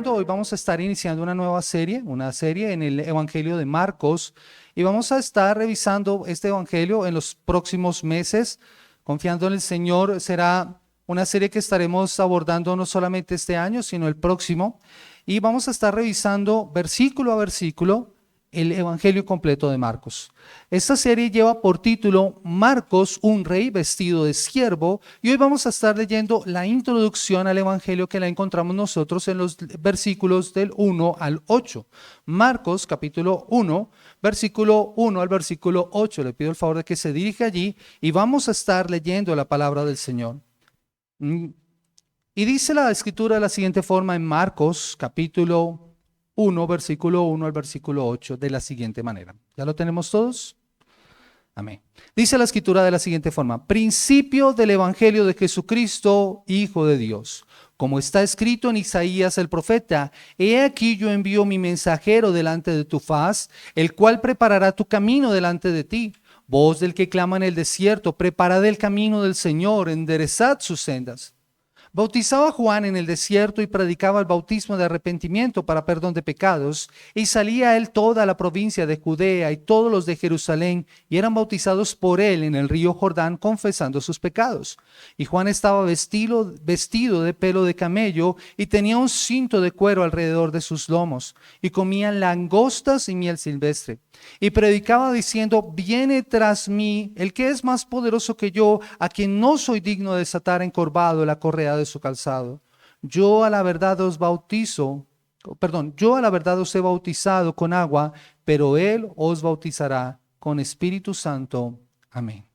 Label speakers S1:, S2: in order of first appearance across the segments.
S1: Hoy vamos a estar iniciando una serie en el Evangelio de Marcos, y vamos a estar revisando este Evangelio en los próximos meses. Confiando en el Señor, será una serie que estaremos abordando no solamente este año, sino el próximo, y vamos a estar revisando versículo a versículo el Evangelio completo de Marcos. Esta serie lleva por título Marcos, un rey vestido de siervo, y hoy vamos a estar leyendo la introducción al Evangelio que la encontramos nosotros en los versículos del 1 al 8. Marcos capítulo 1, versículo 1 al versículo 8. Le pido el favor de que se dirija allí y vamos a estar leyendo la palabra del Señor. Y dice la Escritura de la siguiente forma en Marcos capítulo 1, versículo 1 al versículo 8, de la siguiente manera. ¿Ya lo tenemos todos? Amén. Dice la Escritura de la siguiente forma: principio del Evangelio de Jesucristo, Hijo de Dios. Como está escrito en Isaías el profeta: he aquí yo envío mi mensajero delante de tu faz, el cual preparará tu camino delante de ti. Voz del que clama en el desierto: preparad el camino del Señor, enderezad sus sendas. Bautizaba Juan en el desierto y predicaba el bautismo de arrepentimiento para perdón de pecados, y salía él toda la provincia de Judea y todos los de Jerusalén, y eran bautizados por él en el río Jordán, confesando sus pecados. Y Juan estaba vestido de pelo de camello, y tenía un cinto de cuero alrededor de sus lomos, y comían langostas y miel silvestre. Y predicaba diciendo: viene tras mí el que es más poderoso que yo, a quien no soy digno de desatar encorvado la correa de su calzado. Yo a la verdad os he bautizado con agua, pero él os bautizará con Espíritu Santo. Amén.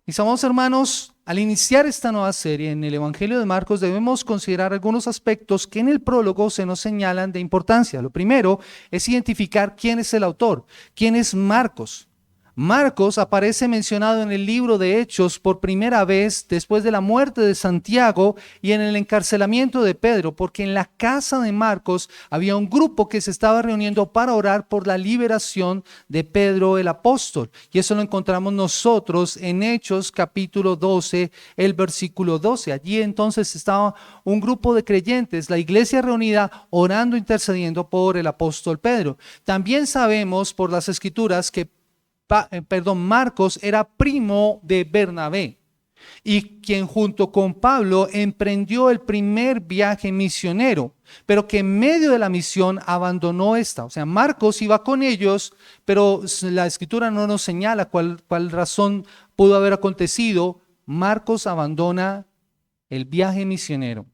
S1: Mis amados hermanos, al iniciar esta nueva serie en el Evangelio de Marcos, debemos considerar algunos aspectos que en el prólogo se nos señalan de importancia. Lo primero es identificar quién es el autor, quién es Marcos. Marcos aparece mencionado en el libro de Hechos por primera vez después de la muerte de Santiago y en el encarcelamiento de Pedro, porque en la casa de Marcos había un grupo que se estaba reuniendo para orar por la liberación de Pedro el apóstol. Y eso lo encontramos nosotros en Hechos capítulo 12, el versículo 12. Allí entonces estaba un grupo de creyentes, la iglesia reunida, orando, intercediendo por el apóstol Pedro. También sabemos por las escrituras que Marcos era primo de Bernabé, y quien junto con Pablo emprendió el primer viaje misionero, pero que en medio de la misión abandonó esta. O sea, Marcos iba con ellos, pero la escritura no nos señala cuál razón pudo haber acontecido. Marcos abandona el viaje misionero.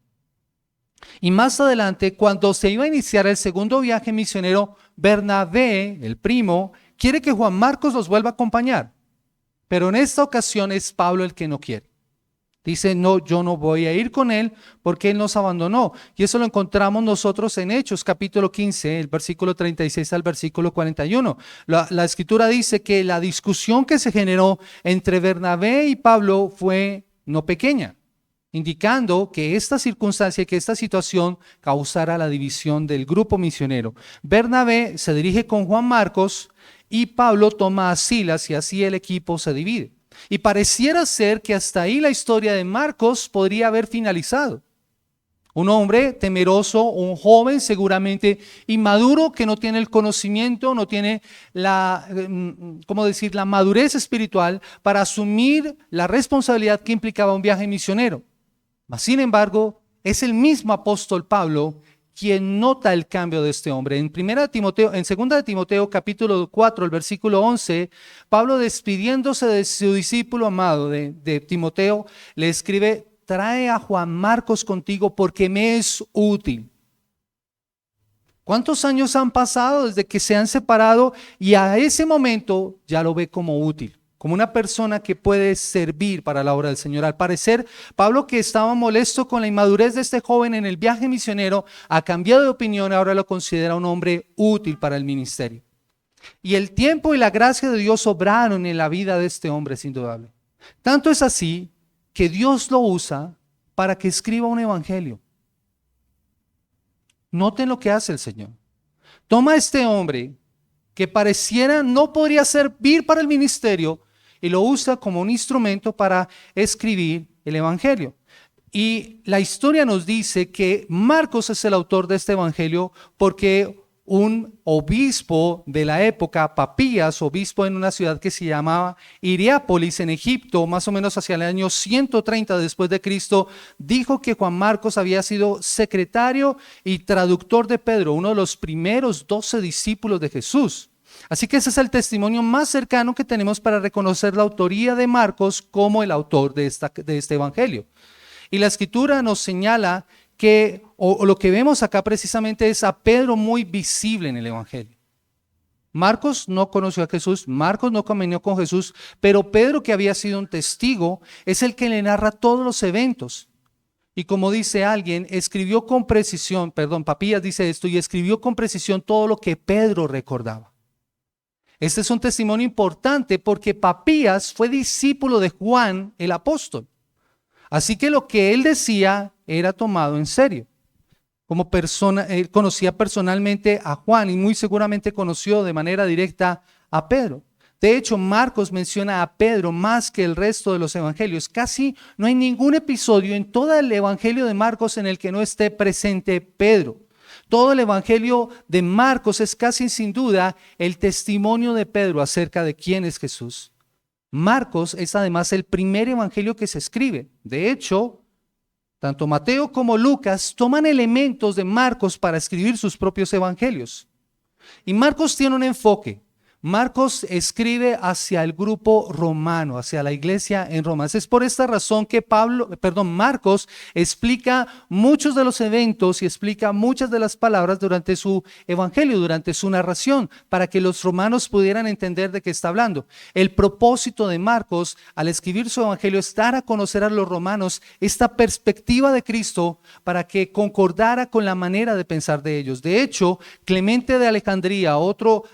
S1: Y más adelante, cuando se iba a iniciar el segundo viaje misionero, Bernabé, el primo, quiere que Juan Marcos los vuelva a acompañar, pero en esta ocasión es Pablo el que no quiere. Dice: no, yo no voy a ir con él porque él nos abandonó. Y eso lo encontramos nosotros en Hechos capítulo 15, el versículo 36 al versículo 41. La escritura dice que la discusión que se generó entre Bernabé y Pablo fue no pequeña, indicando que esta circunstancia, que esta situación causara la división del grupo misionero. Bernabé se dirige con Juan Marcos y Pablo toma a Silas, y así el equipo se divide. Y pareciera ser que hasta ahí la historia de Marcos podría haber finalizado. Un hombre temeroso, un joven seguramente inmaduro, que no tiene el conocimiento, no tiene la madurez espiritual para asumir la responsabilidad que implicaba un viaje misionero. Mas, sin embargo, es el mismo apóstol Pablo quien nota el cambio de este hombre. En 2 de Timoteo capítulo 4, el versículo 11, Pablo, despidiéndose de su discípulo amado de Timoteo, le escribe: trae a Juan Marcos contigo porque me es útil. ¿Cuántos años han pasado desde que se han separado? Y a ese momento ya lo ve como útil, como una persona que puede servir para la obra del Señor. Al parecer, Pablo, que estaba molesto con la inmadurez de este joven en el viaje misionero, ha cambiado de opinión, ahora lo considera un hombre útil para el ministerio. Y el tiempo y la gracia de Dios obraron en la vida de este hombre, sin duda. Tanto es así que Dios lo usa para que escriba un evangelio. Noten lo que hace el Señor. Toma a este hombre que pareciera no podría servir para el ministerio, y lo usa como un instrumento para escribir el evangelio. Y la historia nos dice que Marcos es el autor de este evangelio porque un obispo de la época, Papías, obispo en una ciudad que se llamaba Hierápolis en Egipto, más o menos hacia el año 130 después de Cristo, dijo que Juan Marcos había sido secretario y traductor de Pedro, uno de los primeros 12 discípulos de Jesús. Así que ese es el testimonio más cercano que tenemos para reconocer la autoría de Marcos como el autor de este evangelio. Y la escritura nos señala que, o lo que vemos acá precisamente es a Pedro muy visible en el evangelio. Marcos no conoció a Jesús, Marcos no caminó con Jesús, pero Pedro, que había sido un testigo, es el que le narra todos los eventos. Y como dice alguien, escribió con precisión, Papías dice esto, y escribió con precisión todo lo que Pedro recordaba. Este es un testimonio importante porque Papías fue discípulo de Juan el apóstol. Así que lo que él decía era tomado en serio. Como persona, él conocía personalmente a Juan y muy seguramente conoció de manera directa a Pedro. De hecho, Marcos menciona a Pedro más que el resto de los evangelios. Casi no hay ningún episodio en todo el evangelio de Marcos en el que no esté presente Pedro. Todo el evangelio de Marcos es casi sin duda el testimonio de Pedro acerca de quién es Jesús. Marcos es además el primer evangelio que se escribe. De hecho, tanto Mateo como Lucas toman elementos de Marcos para escribir sus propios evangelios. Y Marcos tiene un enfoque. Marcos escribe hacia el grupo romano, hacia la iglesia en Roma. Es por esta razón que Marcos explica muchos de los eventos y explica muchas de las palabras durante su evangelio, durante su narración, para que los romanos pudieran entender de qué está hablando. El propósito de Marcos al escribir su evangelio es dar a conocer a los romanos esta perspectiva de Cristo para que concordara con la manera de pensar de ellos. De hecho, Clemente de Alejandría, otro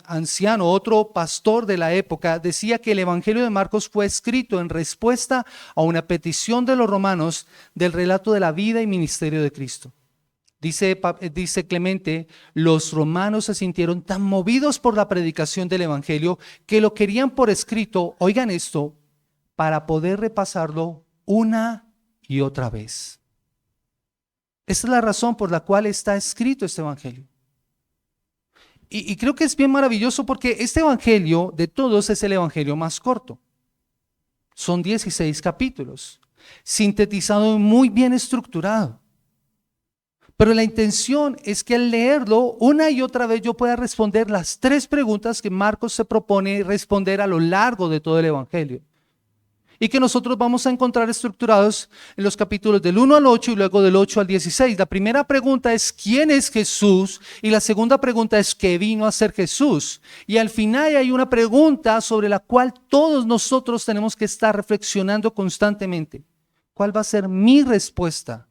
S1: anciano, otro pastor de la época, decía que el evangelio de Marcos fue escrito en respuesta a una petición de los romanos del relato de la vida y ministerio de Cristo. Dice Clemente, los romanos se sintieron tan movidos por la predicación del evangelio que lo querían por escrito, oigan esto, para poder repasarlo una y otra vez. Esta es la razón por la cual está escrito este evangelio. Y creo que es bien maravilloso porque este evangelio de todos es el evangelio más corto. Son 16 capítulos, sintetizado y muy bien estructurado. Pero la intención es que al leerlo una y otra vez yo pueda responder las 3 preguntas que Marcos se propone responder a lo largo de todo el evangelio. Y que nosotros vamos a encontrar estructurados en los capítulos del 1 al 8 y luego del 8 al 16. La primera pregunta es ¿quién es Jesús? Y la segunda pregunta es ¿qué vino a ser Jesús? Y al final hay una pregunta sobre la cual todos nosotros tenemos que estar reflexionando constantemente. ¿Cuál va a ser mi respuesta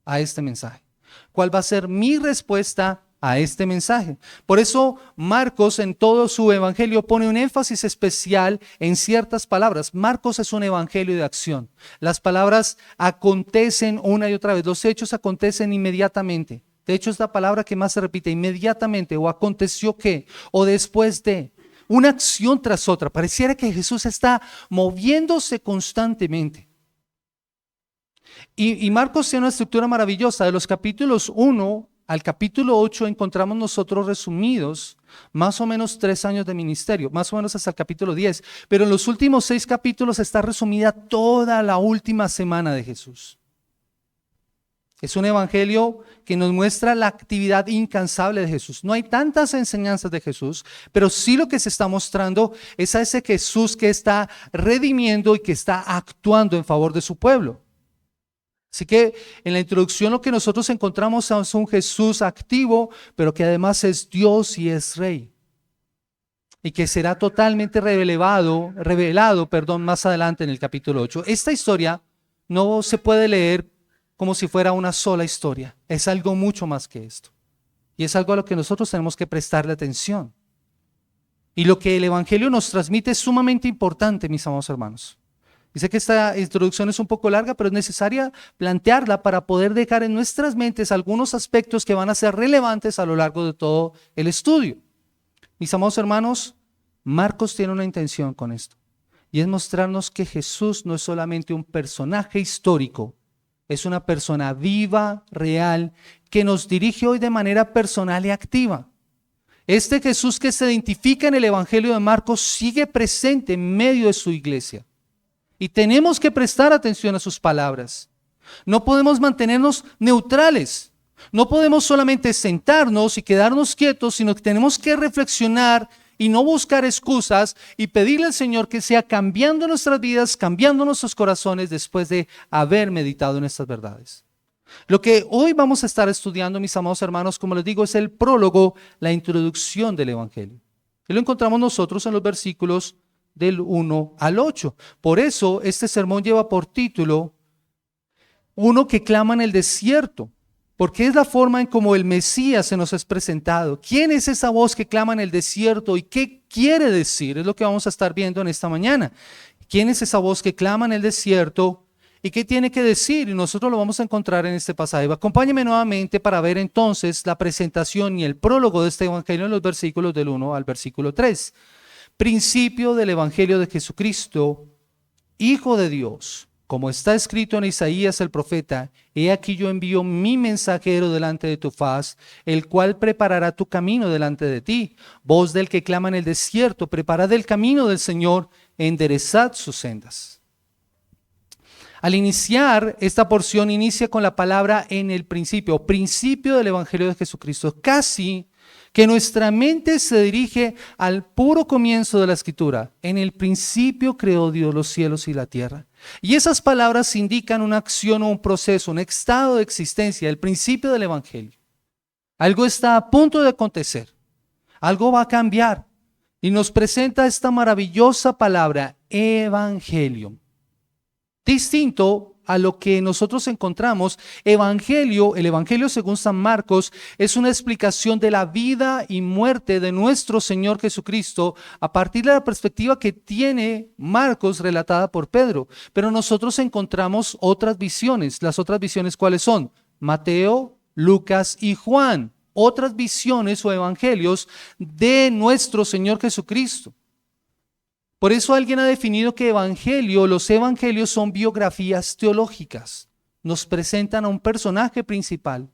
S1: a este mensaje? ¿Cuál va a ser mi respuesta a este mensaje? Por eso Marcos en todo su evangelio pone un énfasis especial en ciertas palabras. Marcos es un evangelio de acción. Las palabras acontecen una y otra vez. Los hechos acontecen inmediatamente. De hecho es la palabra que más se repite, inmediatamente, o aconteció que, o después de. Una acción tras otra. Pareciera que Jesús está moviéndose constantemente. Y Marcos tiene una estructura maravillosa. De los capítulos 1 al capítulo 8 encontramos nosotros resumidos más o menos 3 años de ministerio, más o menos hasta el capítulo 10. Pero en los últimos 6 capítulos está resumida toda la última semana de Jesús. Es un evangelio que nos muestra la actividad incansable de Jesús. No hay tantas enseñanzas de Jesús, pero sí lo que se está mostrando es a ese Jesús que está redimiendo y que está actuando en favor de su pueblo. Así que en la introducción lo que nosotros encontramos es un Jesús activo, pero que además es Dios y es Rey. Y que será totalmente revelado, más adelante en el capítulo 8. Esta historia no se puede leer como si fuera una sola historia. Es algo mucho más que esto. Y es algo a lo que nosotros tenemos que prestarle atención. Y lo que el Evangelio nos transmite es sumamente importante, mis amados hermanos. Dice que esta introducción es un poco larga, pero es necesaria plantearla para poder dejar en nuestras mentes algunos aspectos que van a ser relevantes a lo largo de todo el estudio. Mis amados hermanos, Marcos tiene una intención con esto. y es mostrarnos que Jesús no es solamente un personaje histórico, es una persona viva, real, que nos dirige hoy de manera personal y activa. Este Jesús que se identifica en el Evangelio de Marcos sigue presente en medio de su iglesia. Y tenemos que prestar atención a sus palabras. No podemos mantenernos neutrales. No podemos solamente sentarnos y quedarnos quietos, sino que tenemos que reflexionar y no buscar excusas y pedirle al Señor que sea cambiando nuestras vidas, cambiando nuestros corazones después de haber meditado en estas verdades. Lo que hoy vamos a estar estudiando, mis amados hermanos, como les digo, es el prólogo, la introducción del Evangelio. Y lo encontramos nosotros en los versículos del 1 al 8. Por eso este sermón lleva por título Uno que clama en el desierto, porque es la forma en como el Mesías se nos es presentado. ¿Quién es esa voz que clama en el desierto y qué quiere decir? Es lo que vamos a estar viendo en esta mañana. ¿Quién es esa voz que clama en el desierto y qué tiene que decir? Y nosotros lo vamos a encontrar en este pasaje. Acompáñeme nuevamente para ver entonces la presentación y el prólogo de este evangelio en los versículos del 1 al versículo 3. Principio del evangelio de Jesucristo, Hijo de Dios. Como está escrito en Isaías el profeta, he aquí yo envío mi mensajero delante de tu faz, el cual preparará tu camino delante de ti. Voz del que clama en el desierto, preparad el camino del Señor, enderezad sus sendas. Al iniciar esta porción, inicia con la palabra en el principio, principio del evangelio de Jesucristo. Casi que nuestra mente se dirige al puro comienzo de la escritura. En el principio creó Dios los cielos y la tierra. Y esas palabras indican una acción o un proceso, un estado de existencia, el principio del evangelio. Algo está a punto de acontecer, algo va a cambiar y nos presenta esta maravillosa palabra, evangelio. Distinto a lo que nosotros encontramos, evangelio, el evangelio según San Marcos, es una explicación de la vida y muerte de nuestro Señor Jesucristo a partir de la perspectiva que tiene Marcos relatada por Pedro. Pero nosotros encontramos otras visiones. ¿Las otras visiones cuáles son? Mateo, Lucas y Juan. Otras visiones o evangelios de nuestro Señor Jesucristo. Por eso alguien ha definido que los evangelios son biografías teológicas. Nos presentan a un personaje principal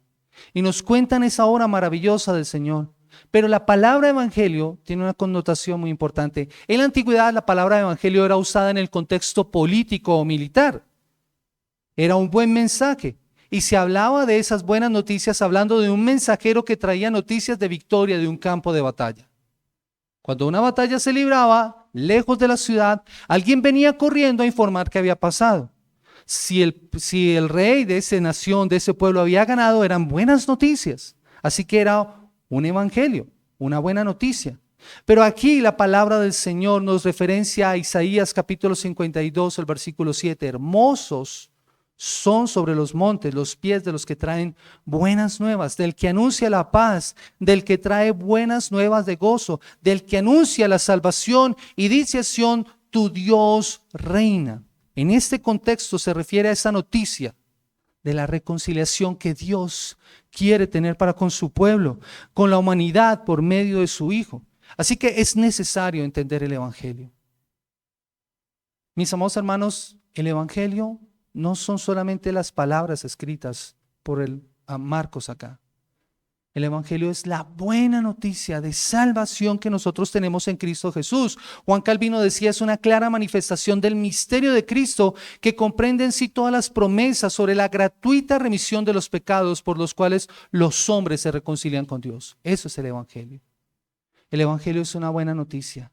S1: y nos cuentan esa obra maravillosa del Señor. Pero la palabra evangelio tiene una connotación muy importante. En la antigüedad la palabra evangelio era usada en el contexto político o militar. Era un buen mensaje y se hablaba de esas buenas noticias hablando de un mensajero que traía noticias de victoria de un campo de batalla. Cuando una batalla se libraba lejos de la ciudad, alguien venía corriendo a informar qué había pasado. Si el rey de esa nación, de ese pueblo había ganado, eran buenas noticias. Así que era un evangelio, una buena noticia. Pero aquí la palabra del Señor nos referencia a Isaías capítulo 52, el versículo 7. Hermosos son sobre los montes los pies de los que traen buenas nuevas, del que anuncia la paz, del que trae buenas nuevas de gozo, del que anuncia la salvación y dice a Sión, tu Dios reina. En este contexto se refiere a esa noticia de la reconciliación que Dios quiere tener para con su pueblo, con la humanidad por medio de su Hijo. Así que es necesario entender el evangelio. Mis amados hermanos, el evangelio no son solamente las palabras escritas por Marcos acá. El evangelio es la buena noticia de salvación que nosotros tenemos en Cristo Jesús. Juan Calvino decía, es una clara manifestación del misterio de Cristo que comprende en sí todas las promesas sobre la gratuita remisión de los pecados por los cuales los hombres se reconcilian con Dios. Eso es el evangelio. El evangelio es una buena noticia,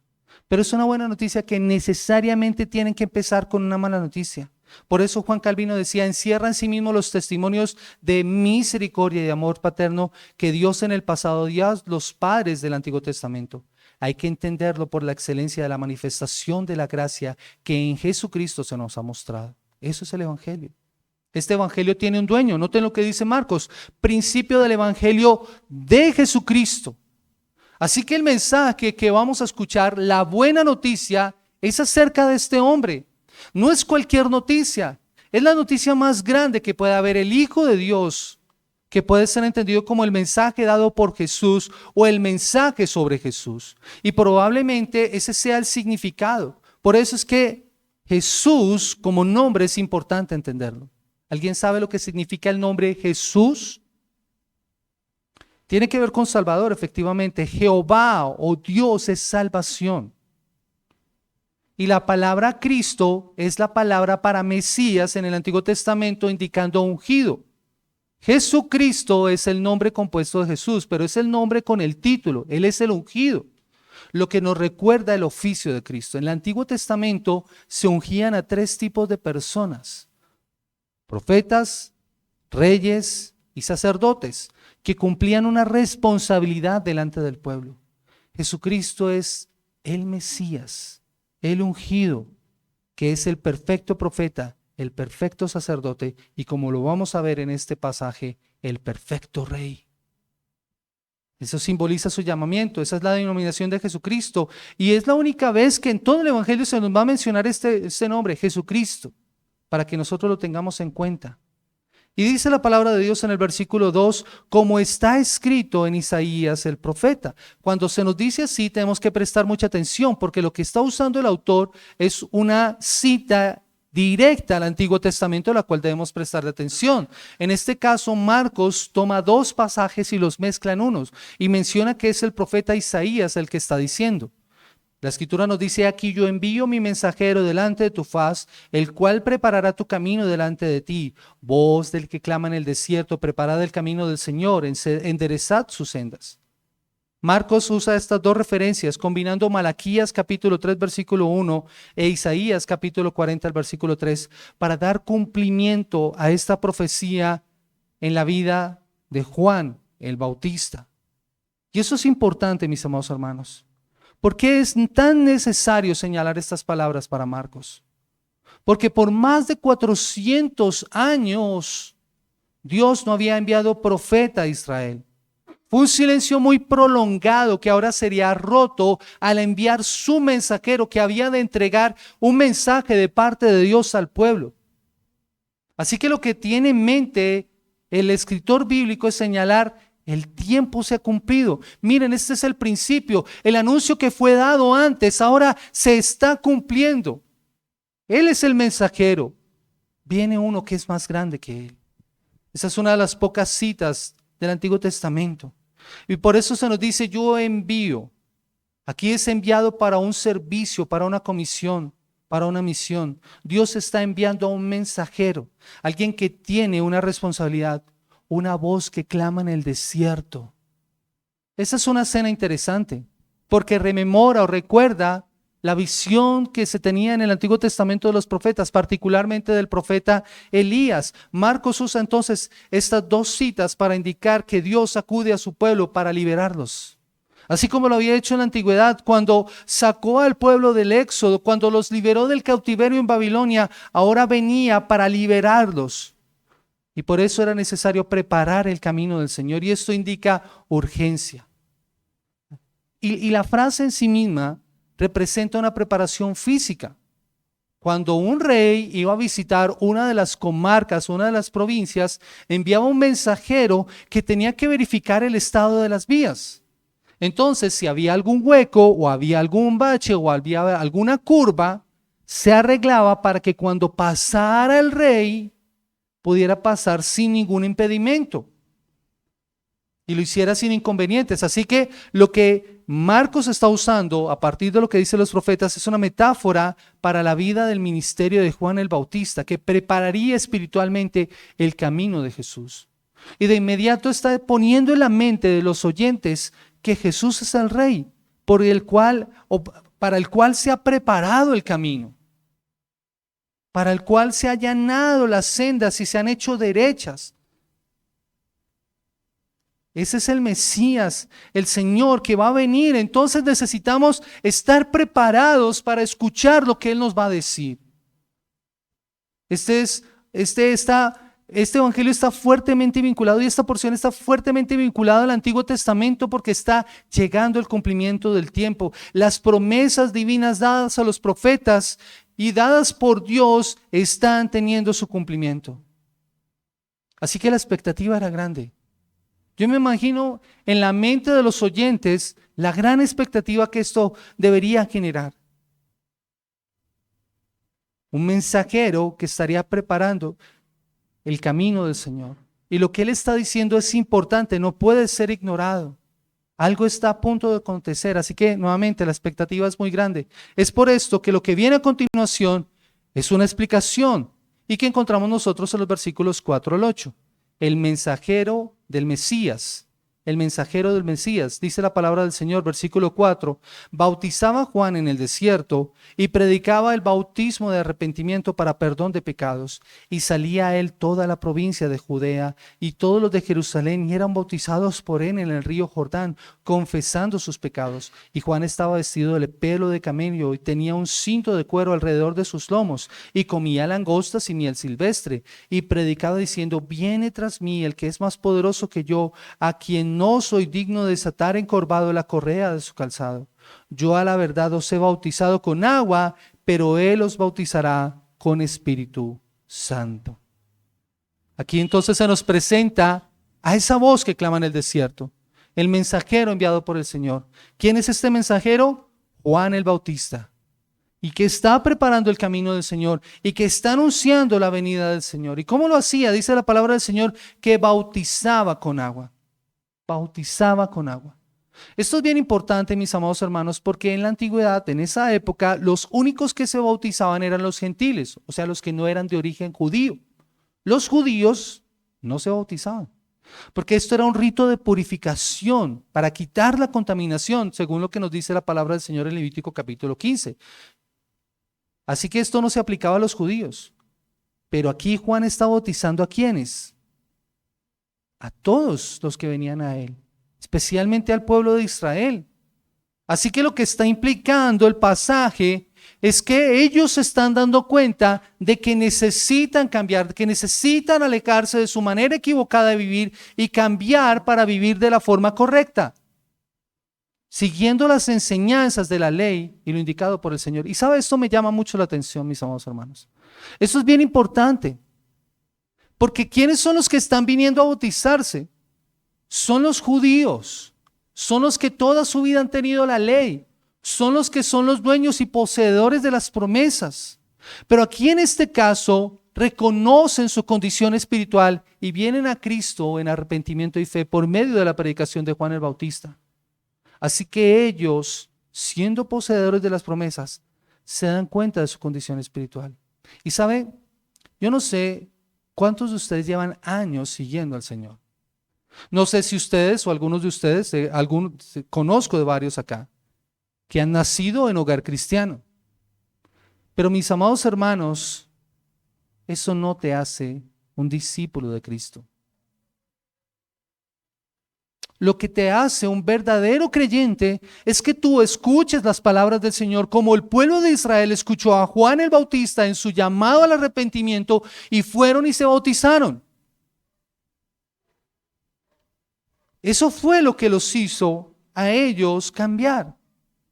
S1: pero es una buena noticia que necesariamente tienen que empezar con una mala noticia. Por eso Juan Calvino decía, encierra en sí mismo los testimonios de misericordia y de amor paterno que Dios en el pasado dio a los padres del Antiguo Testamento. Hay que entenderlo por la excelencia de la manifestación de la gracia que en Jesucristo se nos ha mostrado. Eso es el evangelio. Este evangelio tiene un dueño. Noten lo que dice Marcos, principio del evangelio de Jesucristo. Así que el mensaje que vamos a escuchar, la buena noticia, es acerca de este hombre. No es cualquier noticia, es la noticia más grande que puede haber, el Hijo de Dios, que puede ser entendido como el mensaje dado por Jesús o el mensaje sobre Jesús. Y probablemente ese sea el significado. Por eso es que Jesús como nombre es importante entenderlo. ¿Alguien sabe lo que significa el nombre Jesús? Tiene que ver con Salvador, efectivamente. Jehová o Dios es salvación. Y la palabra Cristo es la palabra para Mesías en el Antiguo Testamento, indicando ungido. Jesucristo es el nombre compuesto de Jesús, pero es el nombre con el título. Él es el ungido, lo que nos recuerda el oficio de Cristo. En el Antiguo Testamento se ungían a 3 tipos de personas: profetas, reyes y sacerdotes, que cumplían una responsabilidad delante del pueblo. Jesucristo es el Mesías, el ungido, que es el perfecto profeta, el perfecto sacerdote y, como lo vamos a ver en este pasaje, el perfecto rey. Eso simboliza su llamamiento, esa es la denominación de Jesucristo, y es la única vez que en todo el Evangelio se nos va a mencionar este nombre, Jesucristo, para que nosotros lo tengamos en cuenta. Y dice la palabra de Dios en el versículo 2, como está escrito en Isaías el profeta. Cuando se nos dice así, tenemos que prestar mucha atención, porque lo que está usando el autor es una cita directa al Antiguo Testamento, a la cual debemos prestar atención. En este caso, Marcos toma 2 pasajes y los mezcla en unos, y menciona que es el profeta Isaías el que está diciendo. La Escritura nos dice: aquí yo envío mi mensajero delante de tu faz, el cual preparará tu camino delante de ti. Voz del que clama en el desierto, preparad el camino del Señor, enderezad sus sendas. Marcos usa estas 2 referencias, combinando Malaquías capítulo 3 versículo 1 e Isaías capítulo 40 versículo 3, para dar cumplimiento a esta profecía en la vida de Juan el Bautista. Y eso es importante, mis amados hermanos. ¿Por qué es tan necesario señalar estas palabras para Marcos? Porque por más de 400 años Dios no había enviado profeta a Israel. Fue un silencio muy prolongado que ahora sería roto al enviar su mensajero, que había de entregar un mensaje de parte de Dios al pueblo. Así que lo que tiene en mente el escritor bíblico es señalar: el tiempo se ha cumplido. Miren, este es el principio. El anuncio que fue dado antes ahora se está cumpliendo. Él es el mensajero. Viene uno que es más grande que él. Esa es una de las pocas citas del Antiguo Testamento. Y por eso se nos dice: yo envío. Aquí es enviado para un servicio, para una comisión, para una misión. Dios está enviando a un mensajero, alguien que tiene una responsabilidad. Una voz que clama en el desierto. Esa es una escena interesante, porque rememora o recuerda la visión que se tenía en el Antiguo Testamento de los profetas, particularmente del profeta Elías. Marcos usa entonces estas 2 citas para indicar que Dios acude a su pueblo para liberarlos. Así como lo había hecho en la antigüedad, cuando sacó al pueblo del éxodo, cuando los liberó del cautiverio en Babilonia, ahora venía para liberarlos. Y por eso era necesario preparar el camino del Señor, y esto indica urgencia. Y la frase en sí misma representa una preparación física. Cuando un rey iba a visitar una de las comarcas, una de las provincias, enviaba un mensajero que tenía que verificar el estado de las vías. Entonces, si había algún hueco o había algún bache o había alguna curva, se arreglaba para que cuando pasara el rey pudiera pasar sin ningún impedimento y lo hiciera sin inconvenientes. Así que lo que Marcos está usando a partir de lo que dicen los profetas es una metáfora para la vida del ministerio de Juan el Bautista, que prepararía espiritualmente el camino de Jesús. Y de inmediato está poniendo en la mente de los oyentes que Jesús es el rey para el cual se ha preparado el camino, para el cual se han allanado las sendas y se han hecho derechas. Ese es el Mesías, el Señor que va a venir. Entonces necesitamos estar preparados para escuchar lo que Él nos va a decir. Este evangelio está fuertemente vinculado, y esta porción está fuertemente vinculada al Antiguo Testamento, porque está llegando el cumplimiento del tiempo. Las promesas divinas dadas a los profetas y dadas por Dios están teniendo su cumplimiento. Así que la expectativa era grande. Yo me imagino en la mente de los oyentes la gran expectativa que esto debería generar. un mensajero que estaría preparando el camino del Señor. Y lo que él está diciendo es importante, no puede ser ignorado. Algo está a punto de acontecer, así que nuevamente la expectativa es muy grande. Es por esto que lo que viene a continuación es una explicación y que encontramos nosotros en los versículos 4 al 8. El mensajero del Mesías. El mensajero del Mesías, dice la palabra del Señor, versículo 4, bautizaba a Juan en el desierto y predicaba el bautismo de arrepentimiento para perdón de pecados. Y salía a él toda la provincia de Judea y todos los de Jerusalén y eran bautizados por él en el río Jordán, confesando sus pecados. Y Juan estaba vestido de pelo de camello y tenía un cinto de cuero alrededor de sus lomos y comía langostas y miel silvestre y predicaba diciendo, viene tras mí el que es más poderoso que yo, a quien no soy digno de desatar encorvado la correa de su calzado. Yo a la verdad os he bautizado con agua, pero él os bautizará con Espíritu Santo. Aquí entonces se nos presenta a esa voz que clama en el desierto, el mensajero enviado por el Señor. ¿Quién es este mensajero? Juan el Bautista, y que está preparando el camino del Señor y que está anunciando la venida del Señor. ¿Y cómo lo hacía? Dice la palabra del Señor que bautizaba con agua. Bautizaba con agua. Esto es bien importante, mis amados hermanos, porque en la antigüedad, en esa época, los únicos que se bautizaban eran los gentiles, o sea, los que no eran de origen judío. Los judíos no se bautizaban, porque esto era un rito de purificación para quitar la contaminación, según lo que nos dice la palabra del Señor en Levítico capítulo 15. Así que esto no se aplicaba a los judíos. Pero aquí Juan está bautizando ¿a quiénes? A todos los que venían a él, especialmente al pueblo de Israel. Así que lo que está implicando el pasaje es que ellos se están dando cuenta de que necesitan cambiar, que necesitan alejarse de su manera equivocada de vivir y cambiar para vivir de la forma correcta, siguiendo las enseñanzas de la ley y lo indicado por el Señor. Y sabe, esto me llama mucho la atención, mis amados hermanos. Esto es bien importante. Porque ¿quiénes son los que están viniendo a bautizarse? Son los judíos, son los que toda su vida han tenido la ley, son los que son los dueños y poseedores de las promesas. Pero aquí en este caso reconocen su condición espiritual y vienen a Cristo en arrepentimiento y fe por medio de la predicación de Juan el Bautista. Así que ellos, siendo poseedores de las promesas, se dan cuenta de su condición espiritual. Y sabe, yo no sé ¿cuántos de ustedes llevan años siguiendo al Señor? No sé si ustedes o algunos de ustedes, conozco de varios acá, que han nacido en hogar cristiano. Pero mis amados hermanos, eso no te hace un discípulo de Cristo. Lo que te hace un verdadero creyente es que tú escuches las palabras del Señor como el pueblo de Israel escuchó a Juan el Bautista en su llamado al arrepentimiento y fueron y se bautizaron. Eso fue lo que los hizo a ellos cambiar,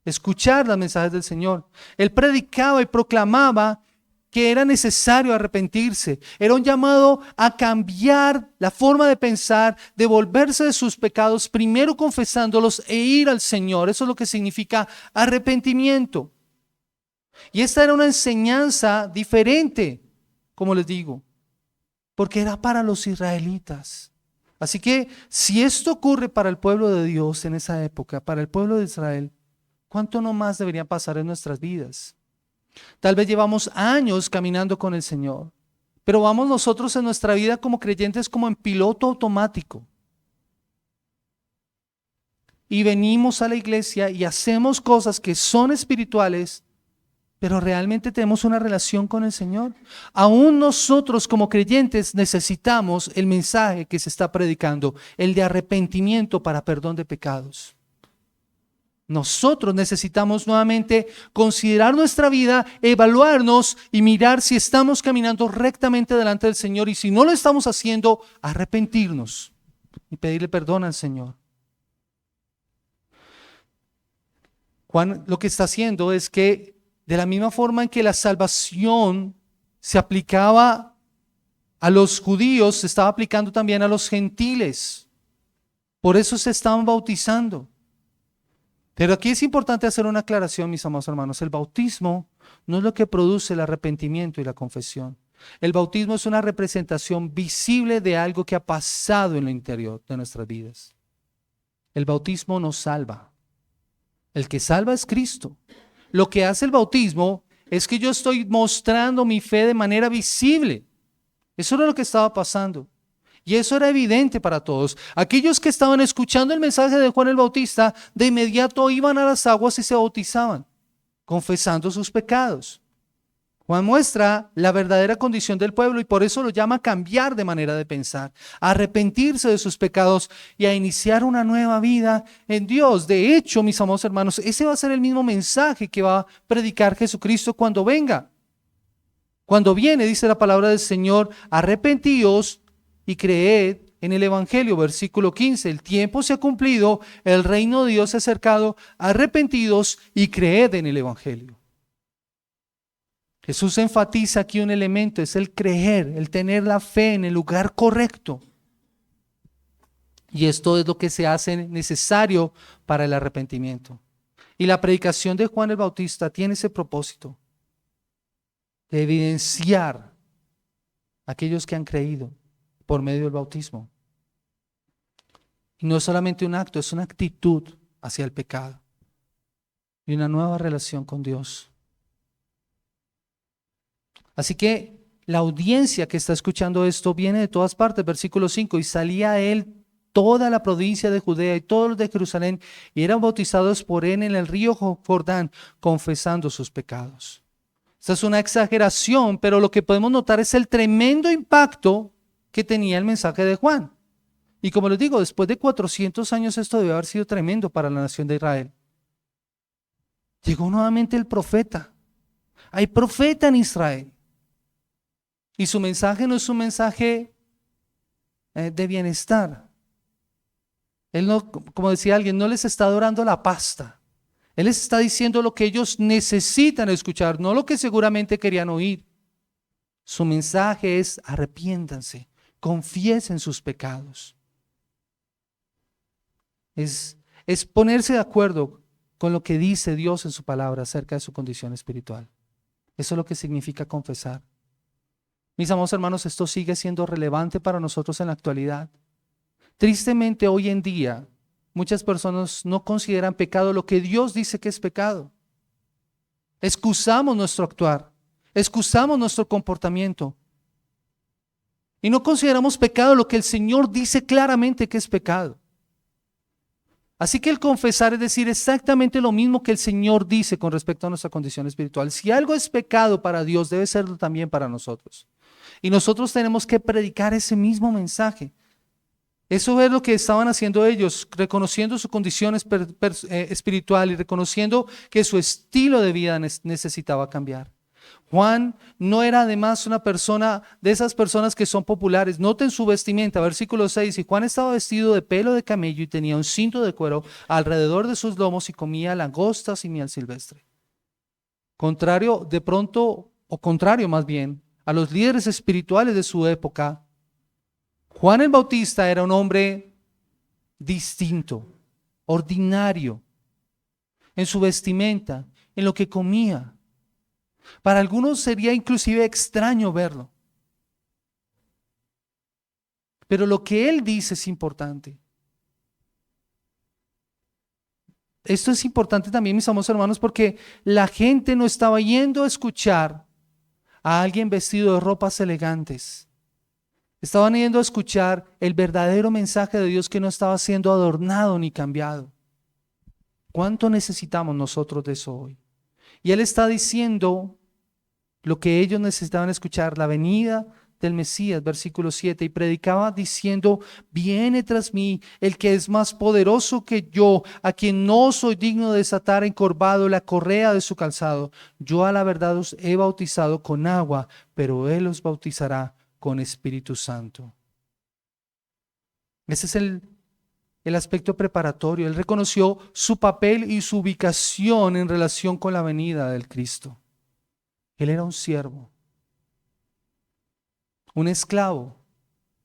S1: escuchar los mensajes del Señor. Él predicaba y proclamaba que era necesario arrepentirse. Era un llamado a cambiar la forma de pensar, de volverse de sus pecados, primero confesándolos e ir al Señor. Eso es lo que significa arrepentimiento. Y esta era una enseñanza diferente, como les digo, porque era para los israelitas. Así que si esto ocurre para el pueblo de Dios en esa época, para el pueblo de Israel, ¿cuánto no más debería pasar en nuestras vidas? Tal vez llevamos años caminando con el Señor, pero vamos nosotros en nuestra vida como creyentes como en piloto automático. Y venimos a la iglesia y hacemos cosas que son espirituales, pero realmente tenemos una relación con el Señor. Aún nosotros como creyentes necesitamos el mensaje que se está predicando, el de arrepentimiento para perdón de pecados. Nosotros necesitamos nuevamente considerar nuestra vida, evaluarnos y mirar si estamos caminando rectamente delante del Señor y si no lo estamos haciendo, arrepentirnos y pedirle perdón al Señor. Juan lo que está haciendo es que de la misma forma en que la salvación se aplicaba a los judíos, se estaba aplicando también a los gentiles. Por eso se estaban bautizando. Pero aquí es importante hacer una aclaración, mis amados hermanos. El bautismo no es lo que produce el arrepentimiento y la confesión. El bautismo es una representación visible de algo que ha pasado en el interior de nuestras vidas. El bautismo nos salva. El que salva es Cristo. Lo que hace el bautismo es que yo estoy mostrando mi fe de manera visible. Eso era lo que estaba pasando. Y eso era evidente para todos. Aquellos que estaban escuchando el mensaje de Juan el Bautista, de inmediato iban a las aguas y se bautizaban, confesando sus pecados. Juan muestra la verdadera condición del pueblo y por eso lo llama a cambiar de manera de pensar, a arrepentirse de sus pecados y a iniciar una nueva vida en Dios. De hecho, mis amados hermanos, ese va a ser el mismo mensaje que va a predicar Jesucristo cuando venga. Cuando viene, dice la palabra del Señor, arrepentíos y creed en el Evangelio, versículo 15, el tiempo se ha cumplido, el reino de Dios se ha acercado, arrepentidos y creed en el Evangelio. Jesús enfatiza aquí un elemento, es el creer, el tener la fe en el lugar correcto. Y esto es lo que se hace necesario para el arrepentimiento. Y la predicación de Juan el Bautista tiene ese propósito, de evidenciar a aquellos que han creído por medio del bautismo. Y no es solamente un acto, es una actitud hacia el pecado y una nueva relación con Dios. Así que la audiencia que está escuchando esto viene de todas partes. Versículo 5, y salía a él toda la provincia de Judea y todos los de Jerusalén y eran bautizados por él en el río Jordán, confesando sus pecados. Esta es una exageración, pero lo que podemos notar es el tremendo impacto que tenía el mensaje de Juan. Y como les digo, después de 400 años esto debe haber sido tremendo para la nación de Israel. Llegó nuevamente el profeta. Hay profeta en Israel. Y su mensaje no es un mensaje de bienestar. Él no, como decía alguien, no les está dorando la pasta. Él les está diciendo lo que ellos necesitan escuchar, no lo que seguramente querían oír. Su mensaje es arrepiéntanse, confiesen sus pecados. Es ponerse de acuerdo con lo que dice Dios en su palabra acerca de su condición espiritual. Eso es lo que significa confesar. Mis amados hermanos, esto sigue siendo relevante para nosotros en la actualidad. Tristemente, hoy en día, muchas personas no consideran pecado lo que Dios dice que es pecado. Excusamos nuestro actuar, excusamos nuestro comportamiento y no consideramos pecado lo que el Señor dice claramente que es pecado. Así que el confesar es decir exactamente lo mismo que el Señor dice con respecto a nuestra condición espiritual. Si algo es pecado para Dios, debe serlo también para nosotros. Y nosotros tenemos que predicar ese mismo mensaje. Eso es lo que estaban haciendo ellos, reconociendo su condición espiritual y reconociendo que su estilo de vida necesitaba cambiar. Juan no era además una persona de esas personas que son populares. Noten su vestimenta, versículo 6. Y Juan estaba vestido de pelo de camello y tenía un cinto de cuero alrededor de sus lomos y comía langostas y miel silvestre. Contrario más bien, a los líderes espirituales de su época, Juan el Bautista era un hombre distinto, ordinario, en su vestimenta, en lo que comía. Para algunos sería inclusive extraño verlo. Pero lo que él dice es importante. Esto es importante también, mis amados hermanos, porque la gente no estaba yendo a escuchar a alguien vestido de ropas elegantes. Estaban yendo a escuchar el verdadero mensaje de Dios que no estaba siendo adornado ni cambiado. ¿Cuánto necesitamos nosotros de eso hoy? Y él está diciendo lo que ellos necesitaban escuchar, la venida del Mesías, versículo 7, y predicaba diciendo, viene tras mí el que es más poderoso que yo, a quien no soy digno de desatar encorvado la correa de su calzado. Yo a la verdad os he bautizado con agua, pero él os bautizará con Espíritu Santo. Ese es el aspecto preparatorio. Él reconoció su papel y su ubicación en relación con la venida del Cristo. Él era un siervo, un esclavo.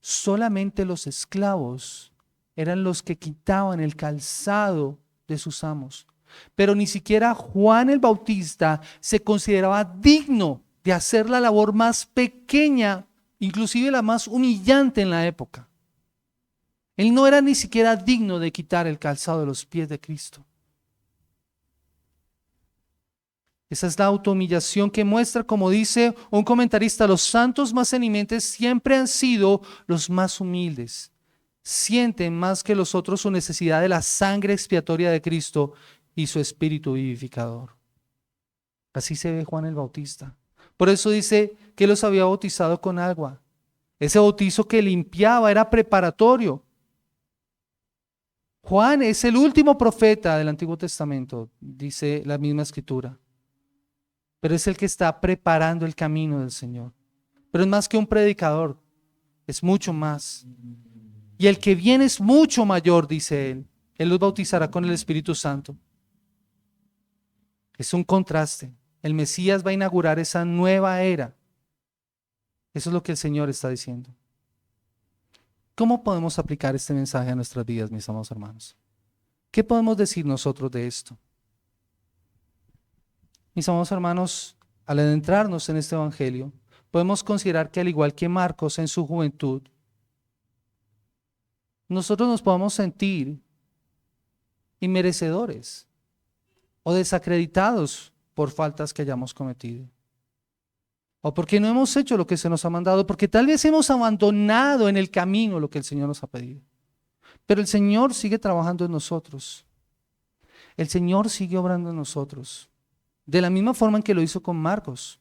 S1: Solamente los esclavos eran los que quitaban el calzado de sus amos. Pero ni siquiera Juan el Bautista se consideraba digno de hacer la labor más pequeña, inclusive la más humillante en la época. Él no era ni siquiera digno de quitar el calzado de los pies de Cristo. Esa es la autohumillación que muestra, como dice un comentarista, los santos más eminentes siempre han sido los más humildes. Sienten más que los otros su necesidad de la sangre expiatoria de Cristo y su espíritu vivificador. Así se ve Juan el Bautista. Por eso dice que los había bautizado con agua. Ese bautizo que limpiaba era preparatorio. Juan es el último profeta del Antiguo Testamento, dice la misma Escritura. Pero es el que está preparando el camino del Señor. Pero es más que un predicador, es mucho más. Y el que viene es mucho mayor, dice él. Él los bautizará con el Espíritu Santo. Es un contraste. El Mesías va a inaugurar esa nueva era. Eso es lo que el Señor está diciendo. ¿Cómo podemos aplicar este mensaje a nuestras vidas, mis amados hermanos? ¿Qué podemos decir nosotros de esto? Mis amados hermanos, al adentrarnos en este evangelio, podemos considerar que al igual que Marcos en su juventud, nosotros nos podemos sentir inmerecedores o desacreditados por faltas que hayamos cometido. O porque no hemos hecho lo que se nos ha mandado, porque tal vez hemos abandonado en el camino lo que el Señor nos ha pedido. Pero el Señor sigue trabajando en nosotros. El Señor sigue obrando en nosotros. De la misma forma en que lo hizo con Marcos.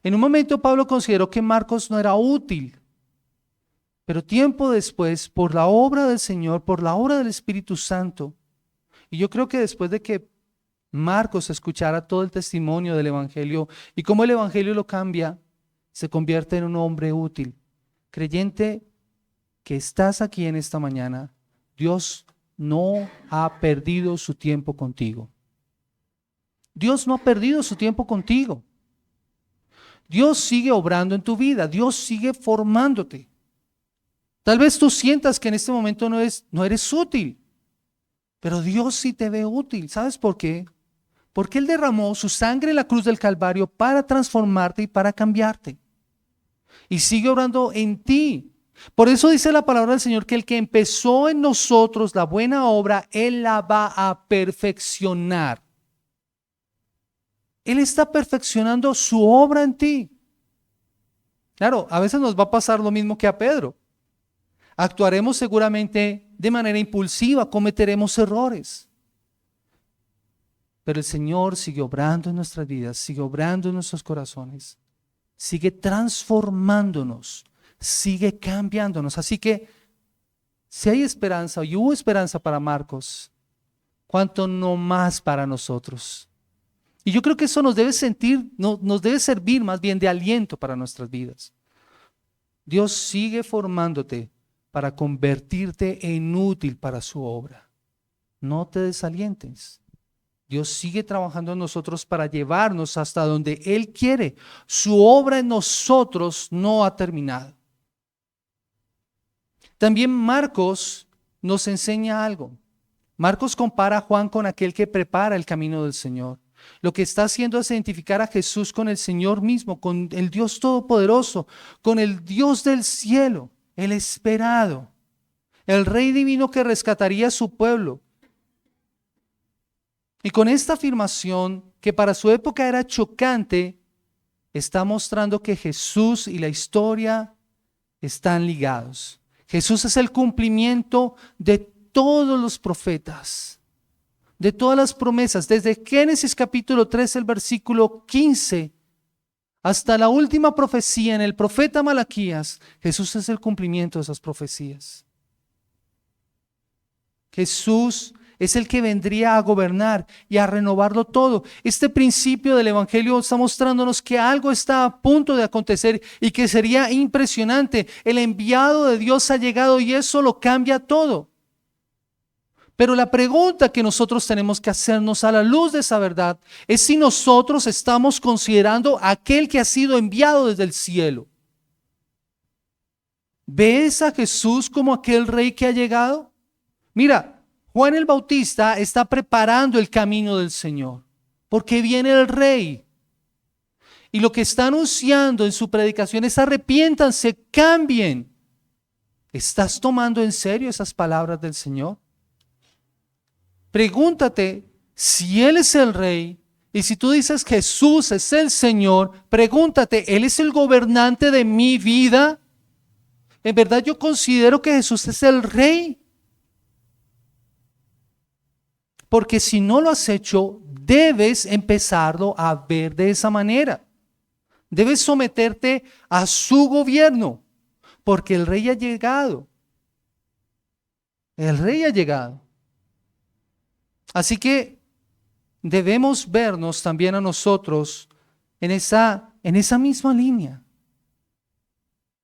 S1: En un momento Pablo consideró que Marcos no era útil. Pero tiempo después, por la obra del Señor, por la obra del Espíritu Santo, y yo creo que después de que Marcos escuchara todo el testimonio del Evangelio y cómo el Evangelio lo cambia, se convierte en un hombre útil. Creyente que estás aquí en esta mañana, Dios no ha perdido su tiempo contigo. Dios no ha perdido su tiempo contigo. Dios sigue obrando en tu vida, Dios sigue formándote. Tal vez tú sientas que en este momento no eres útil, pero Dios sí te ve útil. ¿Sabes por qué? Porque Él derramó su sangre en la cruz del Calvario para transformarte y para cambiarte. Y sigue obrando en ti. Por eso dice la palabra del Señor que el que empezó en nosotros la buena obra, Él la va a perfeccionar. Él está perfeccionando su obra en ti. Claro, a veces nos va a pasar lo mismo que a Pedro. Actuaremos seguramente de manera impulsiva, cometeremos errores. Pero el Señor sigue obrando en nuestras vidas, sigue obrando en nuestros corazones, sigue transformándonos, sigue cambiándonos. Así que si hay esperanza y hubo esperanza para Marcos, ¿cuánto no más para nosotros? Y yo creo que eso nos debe servir más bien de aliento para nuestras vidas. Dios sigue formándote para convertirte en útil para su obra. No te desalientes. Dios sigue trabajando en nosotros para llevarnos hasta donde Él quiere. Su obra en nosotros no ha terminado. También Marcos nos enseña algo. Marcos compara a Juan con aquel que prepara el camino del Señor. Lo que está haciendo es identificar a Jesús con el Señor mismo, con el Dios Todopoderoso, con el Dios del cielo, el esperado, el Rey divino que rescataría a su pueblo. Y con esta afirmación, que para su época era chocante, está mostrando que Jesús y la historia están ligados. Jesús es el cumplimiento de todos los profetas, de todas las promesas, desde Génesis capítulo 3, el versículo 15, hasta la última profecía en el profeta Malaquías. Jesús es el cumplimiento de esas profecías. Jesús es el que vendría a gobernar y a renovarlo todo. Este principio del Evangelio está mostrándonos que algo está a punto de acontecer y que sería impresionante. El enviado de Dios ha llegado y eso lo cambia todo. Pero la pregunta que nosotros tenemos que hacernos a la luz de esa verdad es si nosotros estamos considerando a aquel que ha sido enviado desde el cielo. ¿Ves a Jesús como aquel rey que ha llegado? Mira, Juan el Bautista está preparando el camino del Señor, porque viene el Rey. Y lo que está anunciando en su predicación es: arrepiéntanse, cambien. ¿Estás tomando en serio esas palabras del Señor? Pregúntate si Él es el Rey, y si tú dices Jesús es el Señor, pregúntate, ¿Él es el gobernante de mi vida? ¿En verdad yo considero que Jesús es el Rey? Porque si no lo has hecho, debes empezarlo a ver de esa manera. Debes someterte a su gobierno, porque el Rey ha llegado. El Rey ha llegado. Así que debemos vernos también a nosotros en esa misma línea.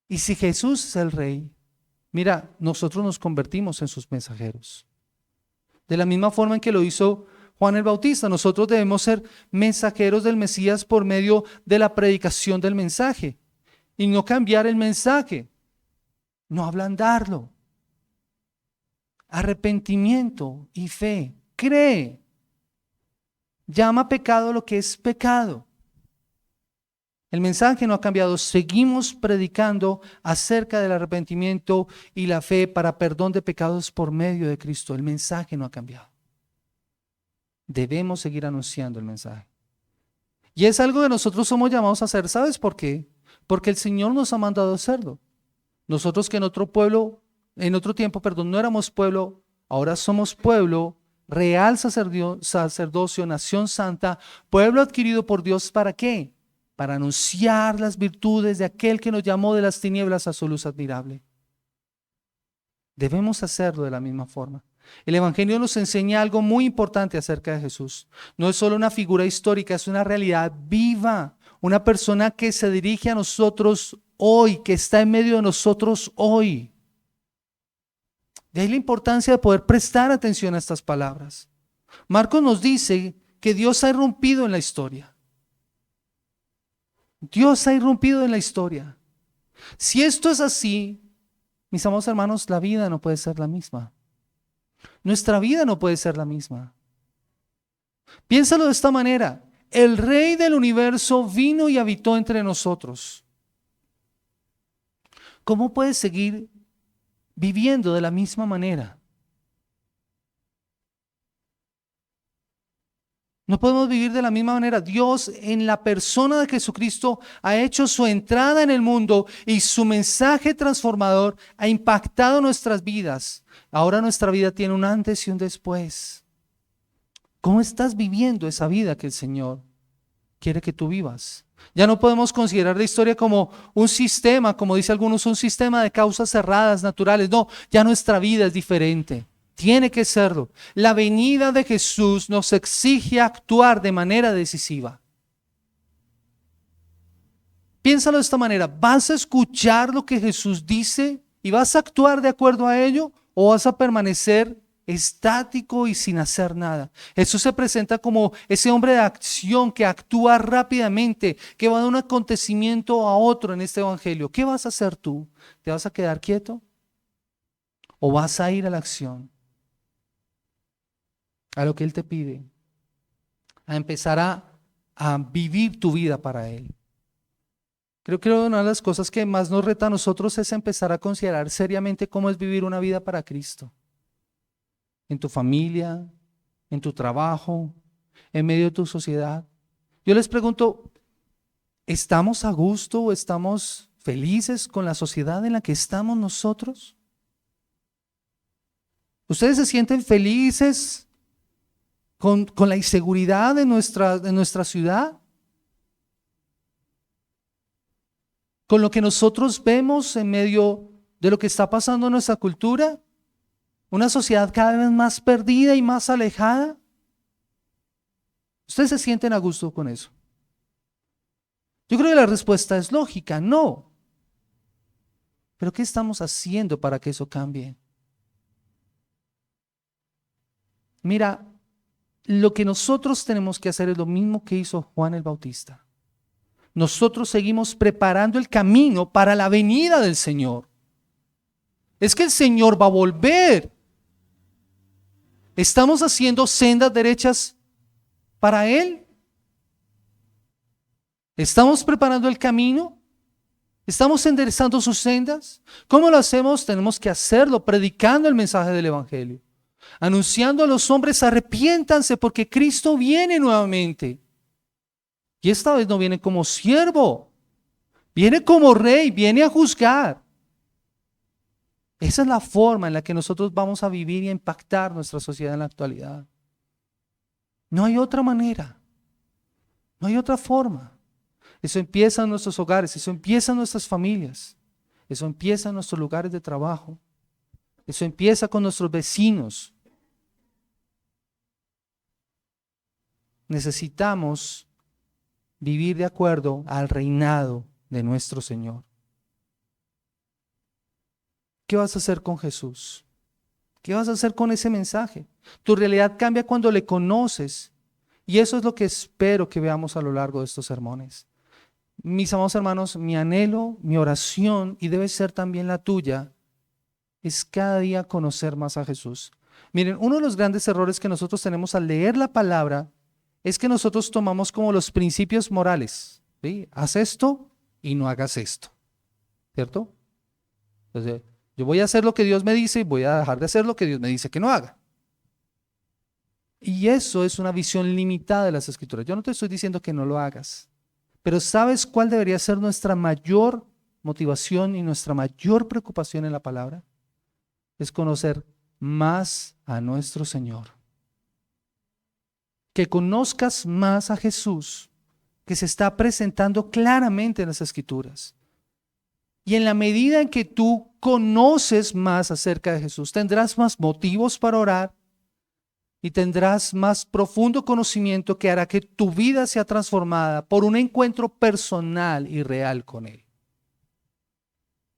S1: Y si Jesús es el Rey, mira, nosotros nos convertimos en sus mensajeros. De la misma forma en que lo hizo Juan el Bautista, nosotros debemos ser mensajeros del Mesías por medio de la predicación del mensaje. Y no cambiar el mensaje, no ablandarlo. Arrepentimiento y fe. Cree. Llama pecado lo que es pecado. El mensaje no ha cambiado. Seguimos predicando acerca del arrepentimiento y la fe para perdón de pecados por medio de Cristo. El mensaje no ha cambiado. Debemos seguir anunciando el mensaje. Y es algo que nosotros somos llamados a hacer. ¿Sabes por qué? Porque el Señor nos ha mandado a hacerlo. Nosotros que en otro tiempo, no éramos pueblo, ahora somos pueblo, real sacerdocio, nación santa, pueblo adquirido por Dios. ¿Para qué? Para anunciar las virtudes de aquel que nos llamó de las tinieblas a su luz admirable. Debemos hacerlo de la misma forma. El Evangelio nos enseña algo muy importante acerca de Jesús. No es solo una figura histórica, es una realidad viva, una persona que se dirige a nosotros hoy, que está en medio de nosotros hoy. De ahí la importancia de poder prestar atención a estas palabras. Marcos nos dice que Dios ha irrumpido en la historia. Dios ha irrumpido en la historia. Si esto es así, mis amados hermanos, la vida no puede ser la misma. Nuestra vida no puede ser la misma. Piénsalo de esta manera: el Rey del universo vino y habitó entre nosotros. ¿Cómo puedes seguir viviendo de la misma manera? No podemos vivir de la misma manera. Dios, en la persona de Jesucristo, ha hecho su entrada en el mundo y su mensaje transformador ha impactado nuestras vidas. Ahora nuestra vida tiene un antes y un después. ¿Cómo estás viviendo esa vida que el Señor quiere que tú vivas? Ya no podemos considerar la historia como un sistema, como dicen algunos, un sistema de causas cerradas, naturales. No, ya nuestra vida es diferente. Tiene que serlo. La venida de Jesús nos exige actuar de manera decisiva. Piénsalo de esta manera: ¿vas a escuchar lo que Jesús dice y vas a actuar de acuerdo a ello, o vas a permanecer estático y sin hacer nada? Jesús se presenta como ese hombre de acción que actúa rápidamente, que va de un acontecimiento a otro en este evangelio. ¿Qué vas a hacer tú? ¿Te vas a quedar quieto o vas a ir a la acción? A lo que Él te pide, a empezar a vivir tu vida para Él. Creo que una de las cosas que más nos reta a nosotros es empezar a considerar seriamente cómo es vivir una vida para Cristo. En tu familia, en tu trabajo, en medio de tu sociedad. Yo les pregunto, ¿estamos a gusto o estamos felices con la sociedad en la que estamos nosotros? ¿Ustedes se sienten felices con la inseguridad de nuestra ciudad? ¿Con lo que nosotros vemos en medio de lo que está pasando en nuestra cultura? ¿Una sociedad cada vez más perdida y más alejada? ¿Ustedes se sienten a gusto con eso? Yo creo que la respuesta es lógica: no. ¿Pero qué estamos haciendo para que eso cambie? Mira, lo que nosotros tenemos que hacer es lo mismo que hizo Juan el Bautista. Nosotros seguimos preparando el camino para la venida del Señor. Es que el Señor va a volver. ¿Estamos haciendo sendas derechas para Él? ¿Estamos preparando el camino? ¿Estamos enderezando sus sendas? ¿Cómo lo hacemos? Tenemos que hacerlo predicando el mensaje del Evangelio, anunciando a los hombres: arrepiéntanse porque Cristo viene nuevamente. Y esta vez no viene como siervo, viene como rey, viene a juzgar. Esa es la forma en la que nosotros vamos a vivir y a impactar nuestra sociedad en la actualidad. No hay otra manera, no hay otra forma. Eso empieza en nuestros hogares, eso empieza en nuestras familias, eso empieza en nuestros lugares de trabajo, eso empieza con nuestros vecinos. Necesitamos vivir de acuerdo al reinado de nuestro Señor. ¿Qué vas a hacer con Jesús? ¿Qué vas a hacer con ese mensaje? Tu realidad cambia cuando le conoces, y eso es lo que espero que veamos a lo largo de estos sermones. Mis amados hermanos, mi anhelo, mi oración, y debe ser también la tuya, es cada día conocer más a Jesús. Miren, uno de los grandes errores que nosotros tenemos al leer la palabra es que nosotros tomamos como los principios morales, ¿sí? Haz esto y no hagas esto, ¿cierto? Entonces, yo voy a hacer lo que Dios me dice y voy a dejar de hacer lo que Dios me dice que no haga. Y eso es una visión limitada de las Escrituras. Yo no te estoy diciendo que no lo hagas, pero ¿sabes cuál debería ser nuestra mayor motivación y nuestra mayor preocupación en la palabra? Es conocer más a nuestro Señor. Que conozcas más a Jesús, que se está presentando claramente en las Escrituras. Y en la medida en que tú conoces más acerca de Jesús, tendrás más motivos para orar y tendrás más profundo conocimiento que hará que tu vida sea transformada por un encuentro personal y real con Él.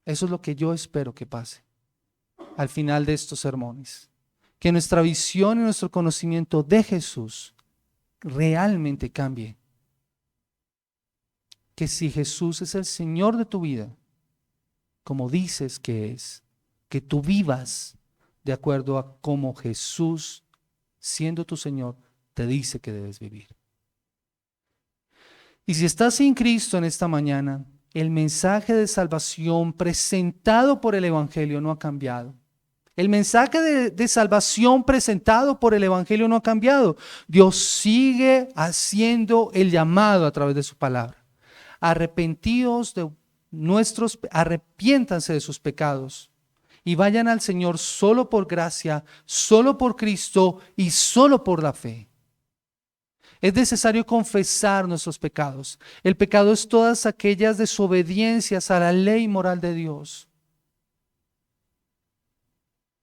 S1: Eso es lo que yo espero que pase al final de estos sermones. Que nuestra visión y nuestro conocimiento de Jesús realmente cambie. Que si Jesús es el Señor de tu vida, como dices que es, que tú vivas de acuerdo a cómo Jesús, siendo tu Señor, te dice que debes vivir. Y si estás sin Cristo en esta mañana, el mensaje de salvación presentado por el Evangelio no ha cambiado. El mensaje de salvación presentado por el Evangelio no ha cambiado. Dios sigue haciendo el llamado a través de su palabra. Arrepiéntanse de sus pecados y vayan al Señor solo por gracia, solo por Cristo y solo por la fe. Es necesario confesar nuestros pecados. El pecado es todas aquellas desobediencias a la ley moral de Dios.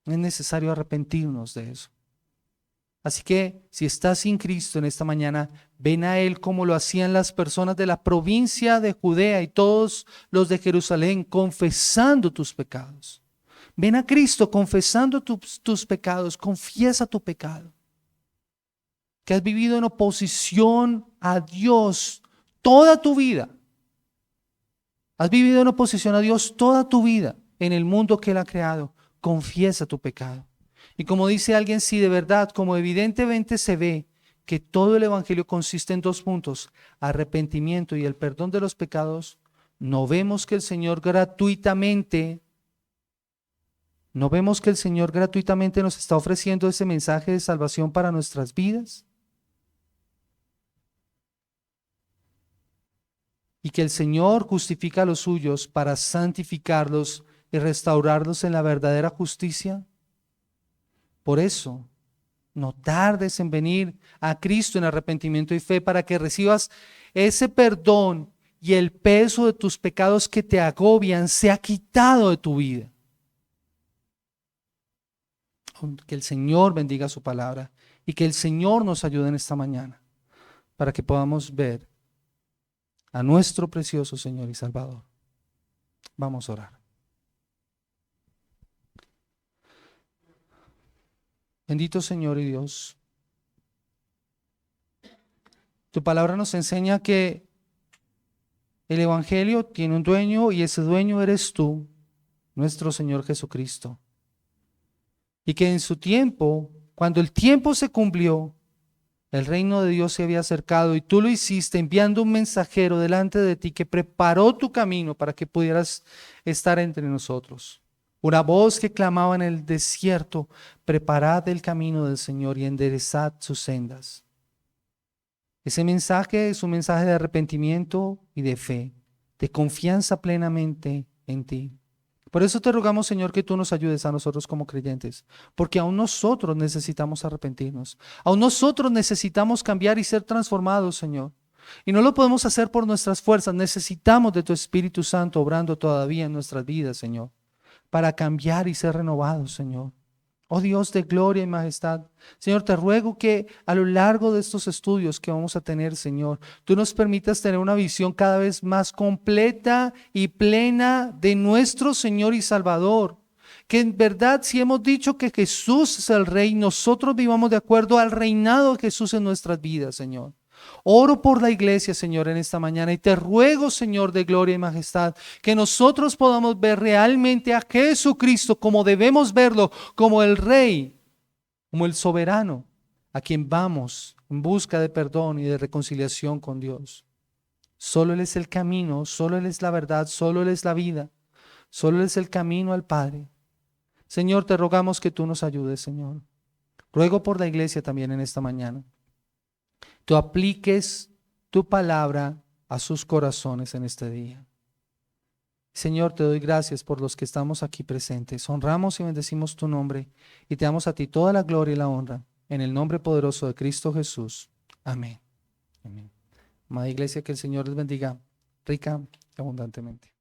S1: Es necesario arrepentirnos de eso. Así que si estás sin Cristo en esta mañana, ven a Él como lo hacían las personas de la provincia de Judea y todos los de Jerusalén, confesando tus pecados. Ven a Cristo confesando tus pecados, confiesa tu pecado. Que has vivido en oposición a Dios toda tu vida. Has vivido en oposición a Dios toda tu vida en el mundo que Él ha creado. Confiesa tu pecado. Y como dice alguien, si de verdad, como evidentemente se ve que todo el Evangelio consiste en 2 puntos, arrepentimiento y el perdón de los pecados, no vemos que el Señor gratuitamente nos está ofreciendo ese mensaje de salvación para nuestras vidas. Y que el Señor justifica a los suyos para santificarlos y restaurarlos en la verdadera justicia. Por eso, no tardes en venir a Cristo en arrepentimiento y fe para que recibas ese perdón y el peso de tus pecados que te agobian sea quitado de tu vida. Que el Señor bendiga su palabra y que el Señor nos ayude en esta mañana para que podamos ver a nuestro precioso Señor y Salvador. Vamos a orar. Bendito Señor y Dios, tu palabra nos enseña que el Evangelio tiene un dueño y ese dueño eres tú, nuestro Señor Jesucristo. Y que en su tiempo cuando el tiempo se cumplió, el reino de Dios se había acercado y tú lo hiciste enviando un mensajero delante de ti que preparó tu camino para que pudieras estar entre nosotros. Una voz que clamaba en el desierto: preparad el camino del Señor y enderezad sus sendas. Ese mensaje es un mensaje de arrepentimiento y de fe, de confianza plenamente en ti. Por eso te rogamos, Señor, que tú nos ayudes a nosotros como creyentes, porque aún nosotros necesitamos arrepentirnos, aún nosotros necesitamos cambiar y ser transformados, Señor. Y no lo podemos hacer por nuestras fuerzas, necesitamos de tu Espíritu Santo obrando todavía en nuestras vidas, Señor, para cambiar y ser renovados, Señor. Oh Dios de gloria y majestad, Señor, te ruego que a lo largo de estos estudios que vamos a tener, Señor, tú nos permitas tener una visión cada vez más completa y plena de nuestro Señor y Salvador. Que en verdad, si hemos dicho que Jesús es el Rey, nosotros vivamos de acuerdo al reinado de Jesús en nuestras vidas, Señor. Oro por la iglesia, Señor, en esta mañana y te ruego, Señor de gloria y majestad, que nosotros podamos ver realmente a Jesucristo como debemos verlo, como el Rey, como el soberano, a quien vamos en busca de perdón y de reconciliación con Dios. Solo Él es el camino, solo Él es la verdad, solo Él es la vida, solo Él es el camino al Padre. Señor, te rogamos que tú nos ayudes, Señor. Ruego por la iglesia también en esta mañana. Tú apliques tu palabra a sus corazones en este día. Señor, te doy gracias por los que estamos aquí presentes. Honramos y bendecimos tu nombre y te damos a ti toda la gloria y la honra. En el nombre poderoso de Cristo Jesús. Amén. Amén. Amada iglesia, que el Señor les bendiga rica y abundantemente.